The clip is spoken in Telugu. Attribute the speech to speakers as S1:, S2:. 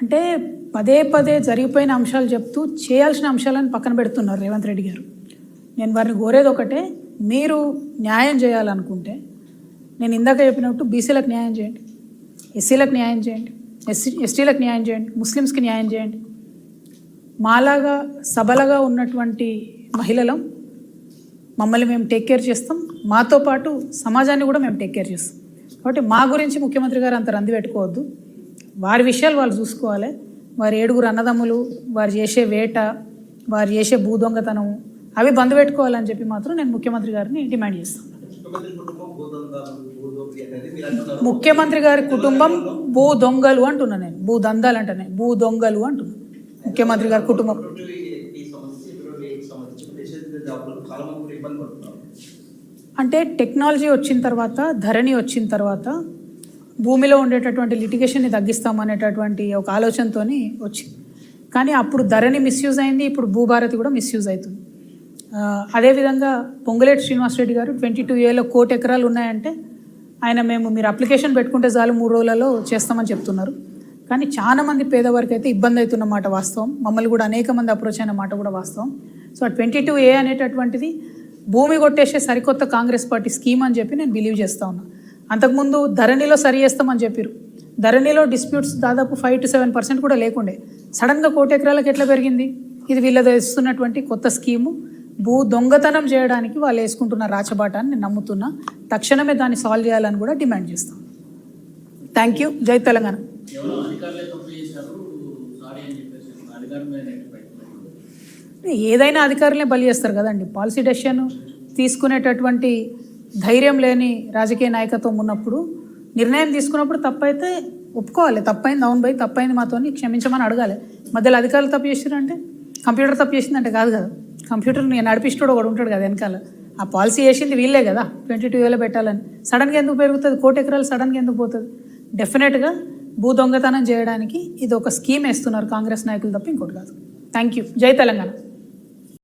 S1: అంటే పదే పదే జరిగిపోయిన అంశాలు చెప్తూ చేయాల్సిన అంశాలను పక్కన పెడుతున్నారు రేవంత్ రెడ్డి గారు. నేను వారిని కోరేది ఒకటే, మీరు న్యాయం చేయాలనుకుంటే నేను ఇందాక చెప్పినట్టు బీసీలకు న్యాయం చేయండి, ఎస్సీలకు న్యాయం చేయండి, ఎస్టీలకు న్యాయం చేయండి, ముస్లిమ్స్కి న్యాయం చేయండి. మాలాగా సబలగా ఉన్నటువంటి మహిళలం మమ్మల్ని మేము టేక్ కేర్ చేస్తాం, మాతో పాటు సమాజాన్ని కూడా మేము టేక్ కేర్ చేస్తాం. కాబట్టి మా గురించి ముఖ్యమంత్రి గారు అంత రంది పెట్టుకోవద్దు, వారి విషయాలు వాళ్ళు చూసుకోవాలి. వారి 7 అన్నదమ్ములు, వారు చేసే వేట, వారు చేసే భూ దొంగతనం అవి బంద్ పెట్టుకోవాలని చెప్పి మాత్రం నేను ముఖ్యమంత్రి గారిని డిమాండ్ చేస్తాను. ముఖ్యమంత్రి గారి కుటుంబం భూ దొంగలు అంటున్నా, నేను భూ దందాలు అంటానే, భూ దొంగలు అంటున్నా. ముఖ్యమంత్రి గారి కుటుంబం అంటే టెక్నాలజీ వచ్చిన తర్వాత, ధరణి వచ్చిన తర్వాత భూమిలో ఉండేటటువంటి లిటిగేషన్ని తగ్గిస్తామనేటటువంటి ఒక ఆలోచనతో వచ్చింది. కానీ అప్పుడు ధరణి మిస్యూజ్ అయింది, ఇప్పుడు భూభారతి కూడా మిస్యూజ్ అవుతుంది. అదేవిధంగా పొంగులేటి శ్రీనివాసరెడ్డి గారు 22Aలో 1 కోటి ఎకరాలు ఉన్నాయంటే ఆయన మీరు అప్లికేషన్ పెట్టుకుంటే చాలు 3 రోజులలో చేస్తామని చెప్తున్నారు. కానీ చాలా మంది పేదవారికి అయితే ఇబ్బంది అవుతున్న మాట వాస్తవం, మమ్మల్ని కూడా అనేక మంది అప్రోచ్ అయిన మాట కూడా వాస్తవం. సో 22A అనేటటువంటిది భూమి కొట్టేసే సరికొత్త కాంగ్రెస్ పార్టీ స్కీమ్ అని చెప్పి నేను బిలీవ్ చేస్తూ ఉన్నా. అంతకుముందు ధరణిలో సరి చేస్తామని చెప్పారు, ధరణిలో డిస్ప్యూట్స్ దాదాపు 5 to 7% కూడా లేకుండే, సడన్గా 1 కోటి ఎకరాలకు ఎట్లా పెరిగింది? ఇది వీళ్ళది వేస్తున్నటువంటి కొత్త స్కీము. భూ దొంగతనం చేయడానికి వాళ్ళు వేసుకుంటున్న రాచబాట అని నేను నమ్ముతున్నా. తక్షణమే దాన్ని సాల్వ్ చేయాలని కూడా డిమాండ్ చేస్తాం. Thank you. జై తెలంగాణ. ఏదైనా అధికారులే బలి చేస్తారు కదండి. పాలసీ డెసిషన్ తీసుకునేటటువంటి ధైర్యం లేని రాజకీయ నాయకత్వం ఉన్నప్పుడు, నిర్ణయం తీసుకున్నప్పుడు తప్పైతే ఒప్పుకోవాలి, తప్పైంది అవును బై తప్పైంది మాతో క్షమించమని అడగాలి. మధ్యలో అధికారులు తప్పు చేసారంటే కంప్యూటర్ తప్పు చేసిందంటే కాదు కదా, కంప్యూటర్ నేను నడిపిస్తాడు ఒకడు ఉంటాడు కదా వెనకాల. ఆ పాలసీ వేసింది వీళ్ళే కదా 22Aలో పెట్టాలని. సడన్గా ఎందుకు పెరుగుతుంది? 1 కోటి ఎకరాలు సడన్గా ఎందుకు పోతుంది? డెఫినెట్గా భూ దొంగతనం చేయడానికి ఇది ఒక స్కీమ్ వేస్తున్నారు కాంగ్రెస్ నాయకులు తప్ప ఇంకోటి కాదు. Thank you. జై తెలంగాణ.